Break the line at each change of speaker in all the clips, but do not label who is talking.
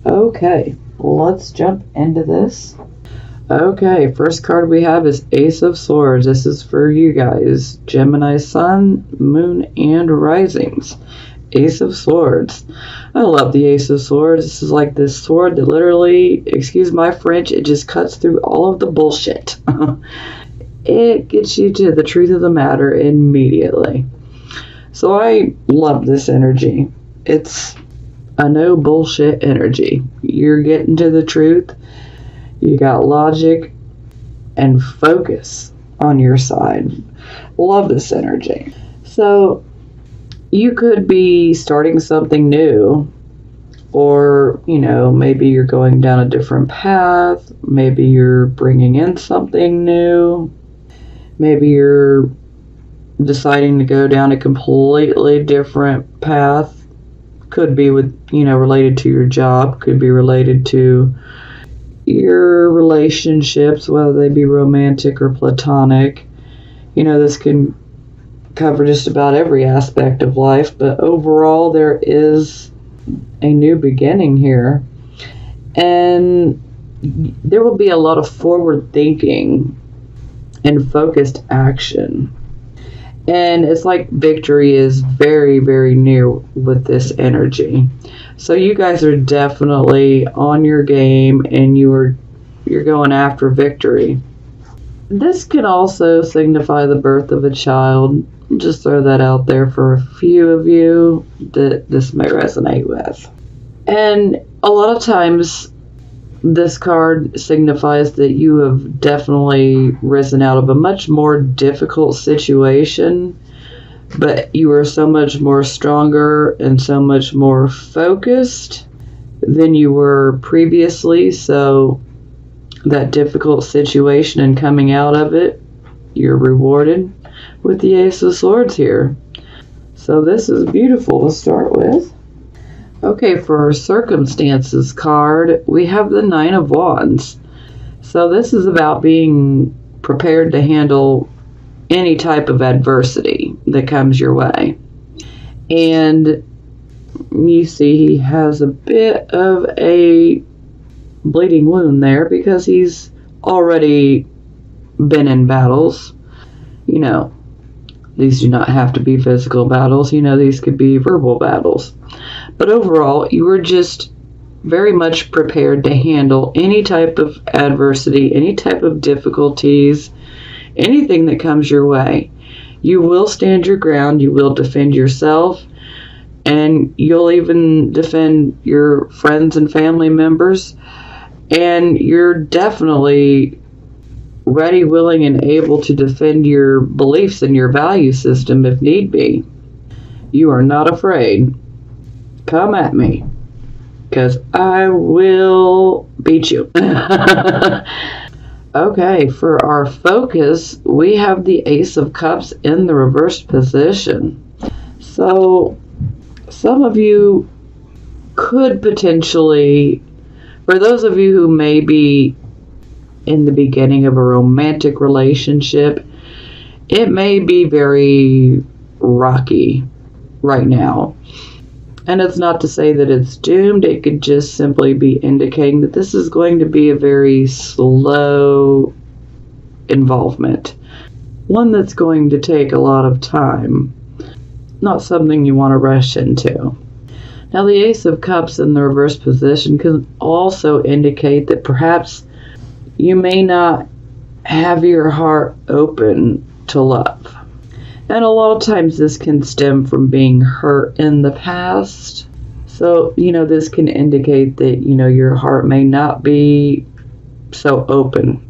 Okay, let's jump into this. Okay, first card we have is Ace of Swords. This is for you guys, Gemini Sun, Moon, and Risings. Ace of Swords. I love the Ace of Swords. This is like this sword that literally, excuse my French, it just cuts through all of the bullshit. It gets you to the truth of the matter immediately. So I love this energy. It's a no bullshit energy. You're getting to the truth. You got logic and focus on your side. Love this energy. So you could be starting something new, or, maybe you're going down a different path. Maybe you're bringing in something new. Maybe you're deciding to go down a completely different path. Could be related to your job. Could be related to your relationships, whether they be romantic or platonic. This can cover just about every aspect of life, but overall there is a new beginning here, and there will be a lot of forward thinking and focused action, and it's like victory is very, very near with this energy. So you guys are definitely on your game, and you're going after victory. This can also signify the birth of a child. Just throw that out there for a few of you that this may resonate with. And a lot of times this card signifies that you have definitely risen out of a much more difficult situation, but you are so much more stronger and so much more focused than you were previously. So that difficult situation and coming out of it, you're rewarded with the Ace of Swords here. So this is beautiful to start with. Okay, for our circumstances card, we have the Nine of Wands. So this is about being prepared to handle any type of adversity that comes your way. And you see he has a bit of a bleeding wound there because he's already been in battles. These do not have to be physical battles. These could be verbal battles. But overall, you were just very much prepared to handle any type of adversity, any type of difficulties, anything that comes your way. You will stand your ground. You will defend yourself. And you'll even defend your friends and family members. And you're definitely ready, willing, and able to defend your beliefs and your value system if need be. You are not afraid. Come at me, because I will beat you. Okay, for our focus, we have the Ace of Cups in the reversed position. So some of you could potentially, for those of you who may be in the beginning of a romantic relationship, it may be very rocky right now. And it's not to say that it's doomed. It could just simply be indicating that this is going to be a very slow involvement. One that's going to take a lot of time. Not something you want to rush into. Now, the Ace of Cups in the reverse position can also indicate that perhaps you may not have your heart open to love. And a lot of times this can stem from being hurt in the past. So, this can indicate that, your heart may not be so open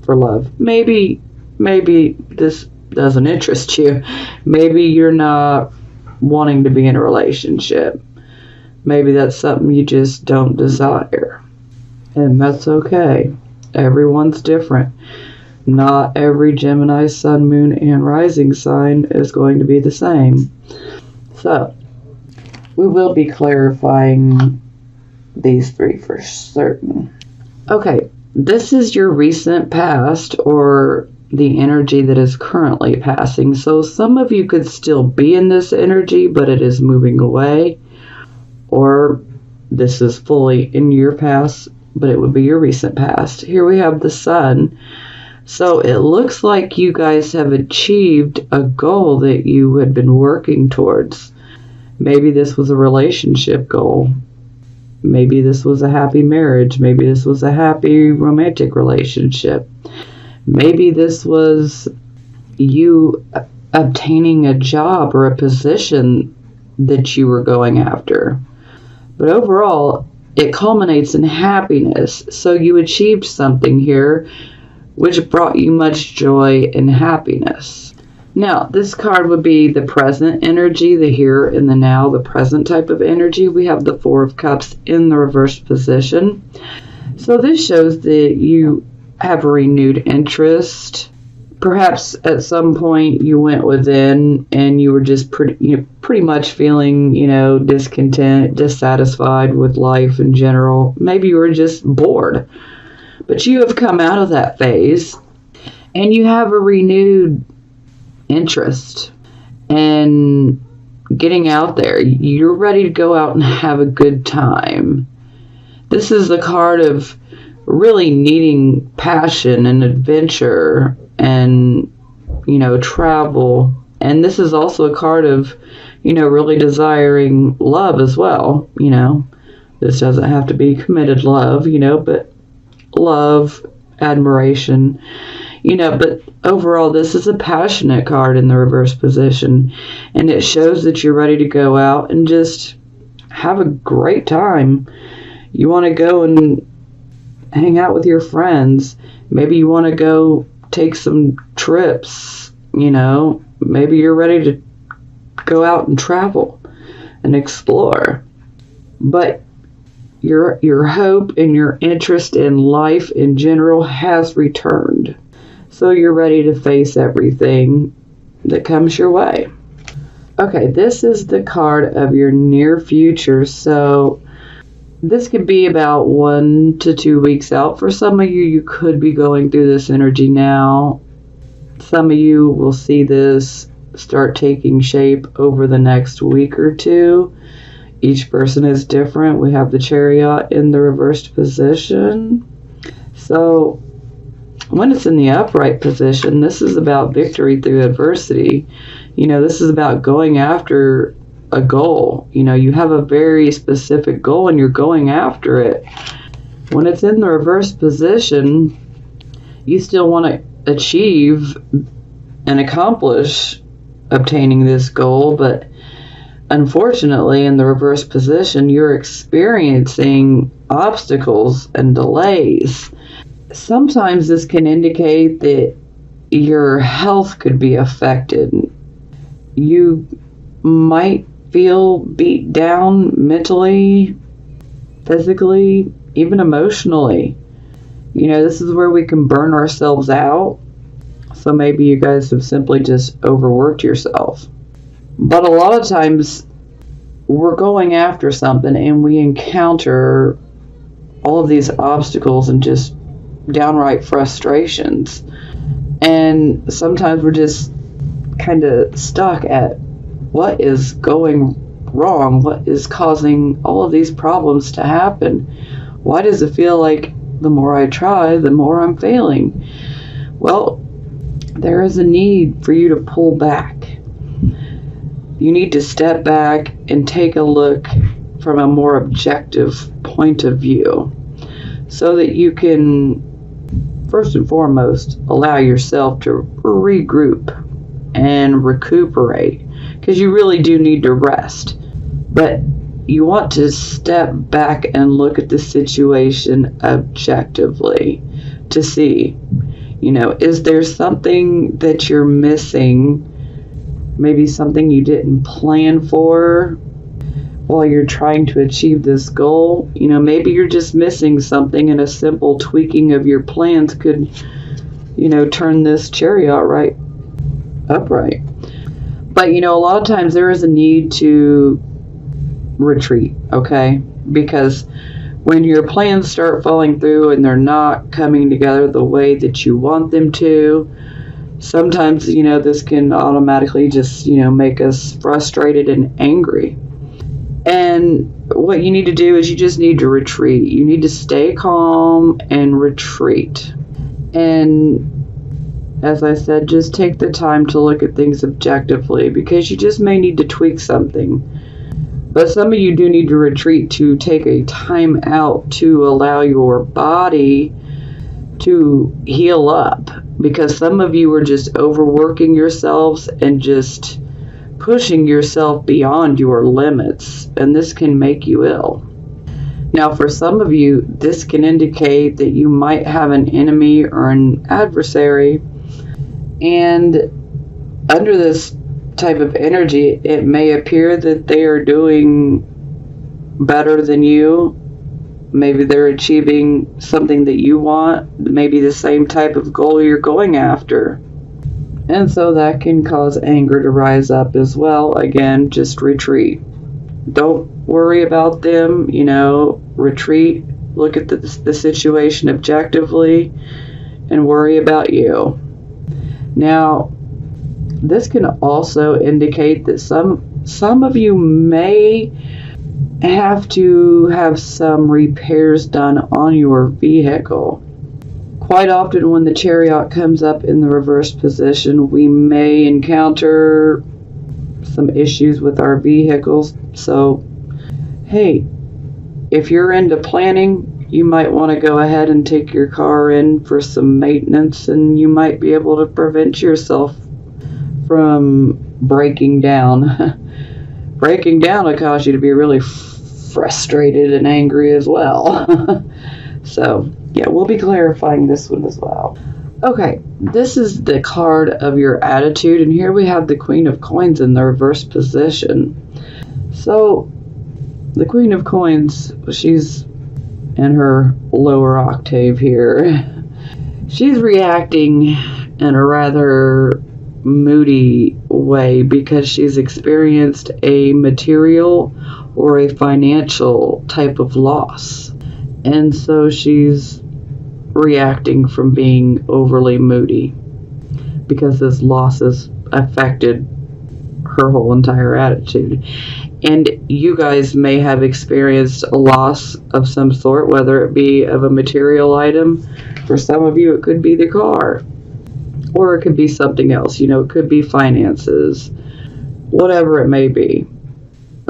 for love. Maybe this doesn't interest you. Maybe you're not wanting to be in a relationship. Maybe that's something you just don't desire. And that's okay. Everyone's different. Not every Gemini, Sun, Moon, and Rising sign is going to be the same. So, we will be clarifying these three for certain. Okay, this is your recent past or the energy that is currently passing. So some of you could still be in this energy, but it is moving away. Or this is fully in your past, but it would be your recent past. Here we have the Sun. So it looks like you guys have achieved a goal that you had been working towards. Maybe this was a relationship goal. Maybe this was a happy marriage. Maybe this was a happy romantic relationship. Maybe this was you obtaining a job or a position that you were going after. But overall, it culminates in happiness. So you achieved something here which brought you much joy and happiness. Now, this card would be the present energy, the here and the now, the present type of energy. We have the Four of Cups in the reversed position. So this shows that you have a renewed interest. Perhaps at some point you went within and you were just pretty much feeling, discontent, dissatisfied with life in general. Maybe you were just bored. But you have come out of that phase and you have a renewed interest in getting out there. You're ready to go out and have a good time. This is the card of really needing passion and adventure and, travel. And this is also a card of, really desiring love as well. This doesn't have to be committed love, but love, admiration, but overall this is a passionate card in the reverse position, and it shows that you're ready to go out and just have a great time. You want to go and hang out with your friends. Maybe you want to go take some trips, maybe you're ready to go out and travel and explore. But your hope and your interest in life in general has returned. So you're ready to face everything that comes your way. Okay, this is the card of your near future. So this could be about 1 to 2 weeks out. For some of you, you could be going through this energy now. Some of you will see this start taking shape over the next week or two. Each person is different. We have the Chariot in the reversed position. So when it's in the upright position, this is about victory through adversity. This is about going after a goal. You have a very specific goal and you're going after it. When it's in the reversed position, you still want to achieve and accomplish obtaining this goal, but unfortunately, in the reverse position, you're experiencing obstacles and delays. Sometimes this can indicate that your health could be affected. You might feel beat down mentally, physically, even emotionally. This is where we can burn ourselves out. So maybe you guys have simply just overworked yourself. But a lot of times we're going after something and we encounter all of these obstacles and just downright frustrations. And sometimes we're just kind of stuck at what is going wrong, what is causing all of these problems to happen. Why does it feel like the more I try, the more I'm failing? Well, there is a need for you to pull back. You need to step back and take a look from a more objective point of view so that you can, first and foremost, allow yourself to regroup and recuperate, because you really do need to rest. But you want to step back and look at the situation objectively to see, is there something that you're missing? Maybe something you didn't plan for while you're trying to achieve this goal. Maybe you're just missing something, and a simple tweaking of your plans could, turn this Chariot right upright. But, a lot of times there is a need to retreat, okay? Because when your plans start falling through and they're not coming together the way that you want them to, sometimes, this can automatically just, make us frustrated and angry. And what you need to do is you just need to retreat. You need to stay calm and retreat. And as I said, just take the time to look at things objectively, because you just may need to tweak something. But some of you do need to retreat, to take a time out to allow your body to heal up, because some of you are just overworking yourselves and just pushing yourself beyond your limits, and this can make you ill. Now, for some of you, this can indicate that you might have an enemy or an adversary, and under this type of energy, it may appear that they are doing better than you. Maybe they're achieving something that you want, maybe the same type of goal you're going after. And so that can cause anger to rise up as well. Again, just retreat. Don't worry about them, retreat, look at the situation objectively, and worry about you. Now, this can also indicate that some of you may have to have some repairs done on your vehicle. Quite often when the Chariot comes up in the reverse position, we may encounter some issues with our vehicles. So, hey, if you're into planning, you might want to go ahead and take your car in for some maintenance, and you might be able to prevent yourself from breaking down. Breaking down will cause you to be really frustrated and angry as well. So, yeah, we'll be clarifying this one as well. Okay, this is the card of your attitude, and here we have the Queen of Coins in the reverse position. So, the Queen of Coins, she's in her lower octave here. She's reacting in a rather moody way because she's experienced a material or a financial type of loss. And so she's reacting from being overly moody because this loss has affected her whole entire attitude. And you guys may have experienced a loss of some sort, whether it be of a material item. For some of you, it could be the car, or it could be something else. It could be finances, whatever it may be.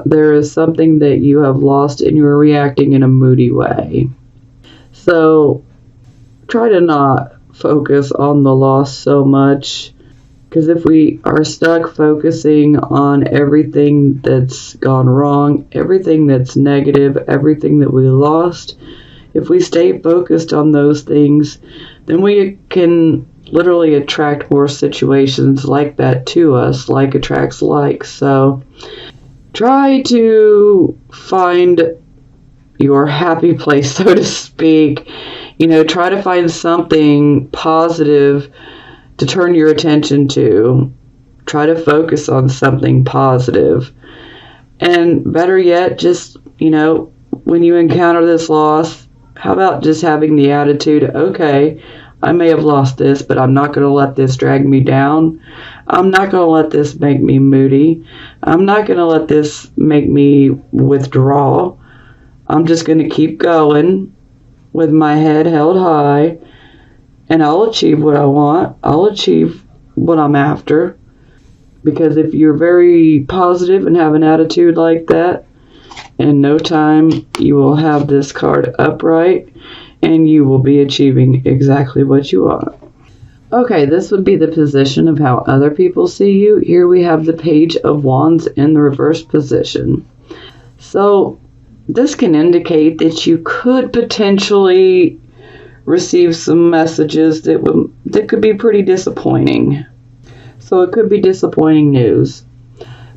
There is something that you have lost and you're reacting in a moody way. So try to not focus on the loss so much, because if we are stuck focusing on everything that's gone wrong, everything that's negative, everything that we lost, if we stay focused on those things, then we can literally attract more situations like that to us, like attracts like. So try to find your happy place, so to speak. Try to find something positive to turn your attention to. Try to focus on something positive. And better yet, just, when you encounter this loss, how about just having the attitude, okay, I may have lost this, but I'm not going to let this drag me down. I'm not going to let this make me moody. I'm not going to let this make me withdraw. I'm just going to keep going with my head held high, and I'll achieve what I want. I'll achieve what I'm after. Because if you're very positive and have an attitude like that, in no time you will have this card upright, and you will be achieving exactly what you want. Okay, this would be the position of how other people see you. Here we have the Page of Wands in the reverse position. So this can indicate that you could potentially receive some messages that could be pretty disappointing. So it could be disappointing news.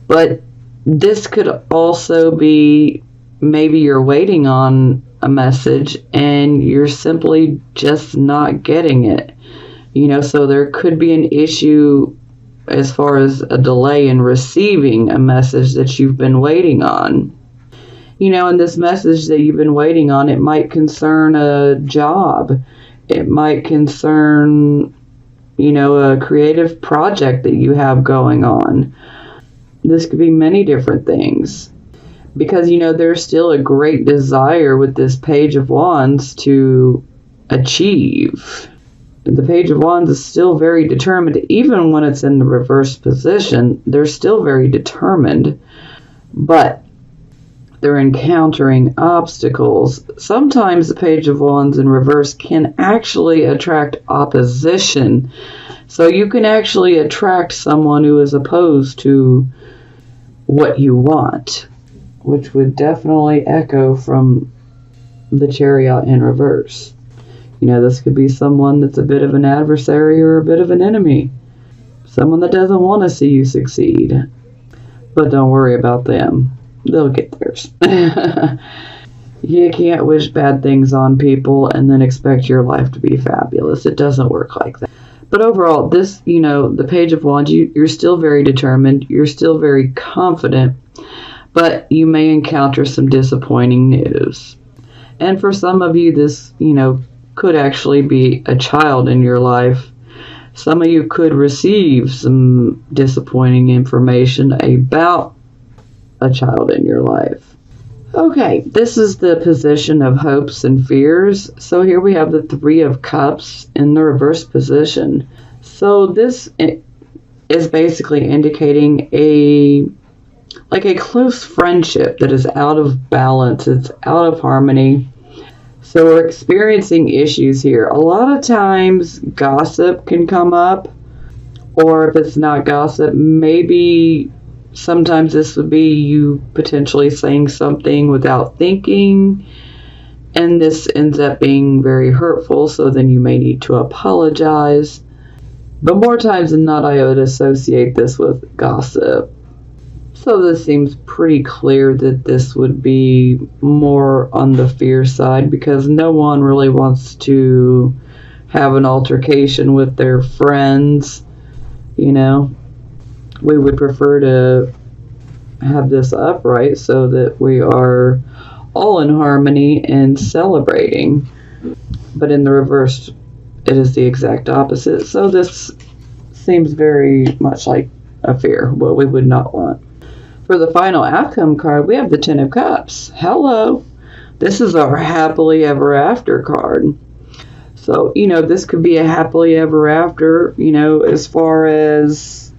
But this could also be maybe you're waiting on a message and you're simply just not getting it. So there could be an issue as far as a delay in receiving a message that you've been waiting on. And this message that you've been waiting on, it might concern a job. It might concern, a creative project that you have going on. This could be many different things. Because, there's still a great desire with this Page of Wands to achieve. The Page of Wands is still very determined. Even when it's in the reverse position, they're still very determined. But they're encountering obstacles. Sometimes the Page of Wands in reverse can actually attract opposition. So you can actually attract someone who is opposed to what you want, which would definitely echo from the Chariot in reverse. This could be someone that's a bit of an adversary or a bit of an enemy. Someone that doesn't want to see you succeed. But don't worry about them. They'll get theirs. You can't wish bad things on people and then expect your life to be fabulous. It doesn't work like that. But overall, this, the Page of Wands, you're still very determined. You're still very confident. But you may encounter some disappointing news. And for some of you, this, could actually be a child in your life. Some of you could receive some disappointing information about a child in your life. Okay, this is the position of hopes and fears. So here we have the Three of Cups in the reverse position. So this is basically indicating a close friendship that is out of balance. It's out of harmony. So we're experiencing issues here. A lot of times gossip can come up, or if it's not gossip, maybe sometimes this would be you potentially saying something without thinking, and this ends up being very hurtful, so then you may need to apologize. But more times than not, I would associate this with gossip. So this seems pretty clear that this would be more on the fear side, because no one really wants to have an altercation with their friends. We would prefer to have this upright so that we are all in harmony and celebrating. But in the reverse, it is the exact opposite. So this seems very much like a fear, what we would not want. For the final outcome card, we have the Ten of Cups. Hello. This is our happily ever after card. So, this could be a happily ever after, as far as,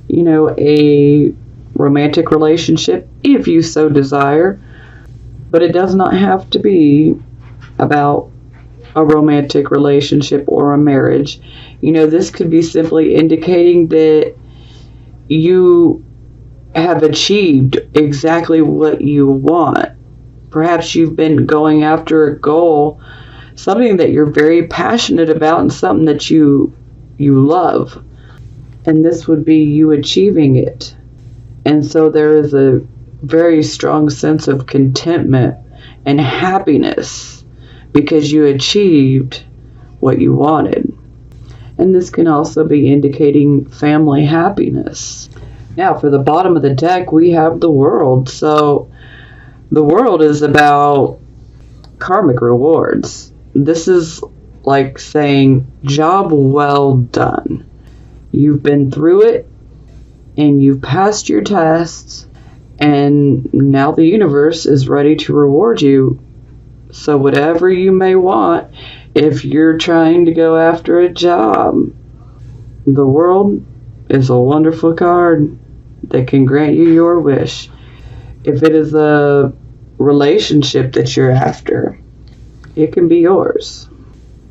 a romantic relationship, if you so desire. But it does not have to be about a romantic relationship or a marriage. This could be simply indicating that you have achieved exactly what you want. Perhaps you've been going after a goal, something that you're very passionate about and something that you love. And this would be you achieving it. And so there is a very strong sense of contentment and happiness because you achieved what you wanted. And this can also be indicating family happiness. Now, for the bottom of the deck, we have the World. So, the World is about karmic rewards. This is like saying, job well done. You've been through it, and you've passed your tests, and now the universe is ready to reward you. So, whatever you may want, if you're trying to go after a job, the World is a wonderful card that can grant you your wish. If it is a relationship that you're after, it can be yours.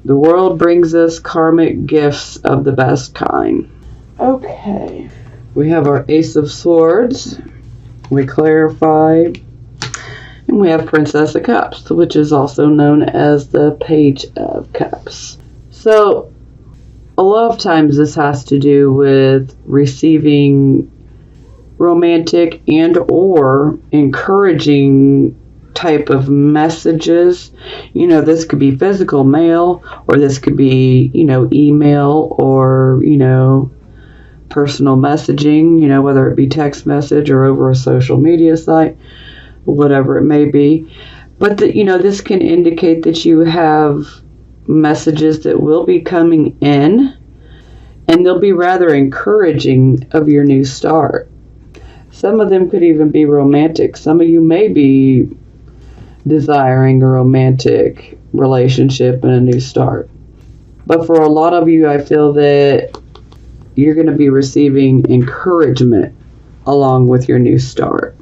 The World brings us karmic gifts of the best kind. Okay. We have our Ace of Swords. We clarify. And we have Princess of Cups, which is also known as the Page of Cups. So, a lot of times this has to do with receiving romantic and or encouraging type of messages. This could be physical mail, or this could be, email, or, personal messaging, whether it be text message or over a social media site, whatever it may be. But, this can indicate that you have messages that will be coming in, and they'll be rather encouraging of your new start. some of them could even be romantic. Some of you may be desiring a romantic relationship and a new start. But for a lot of you, I feel that you're going to be receiving encouragement along with your new start.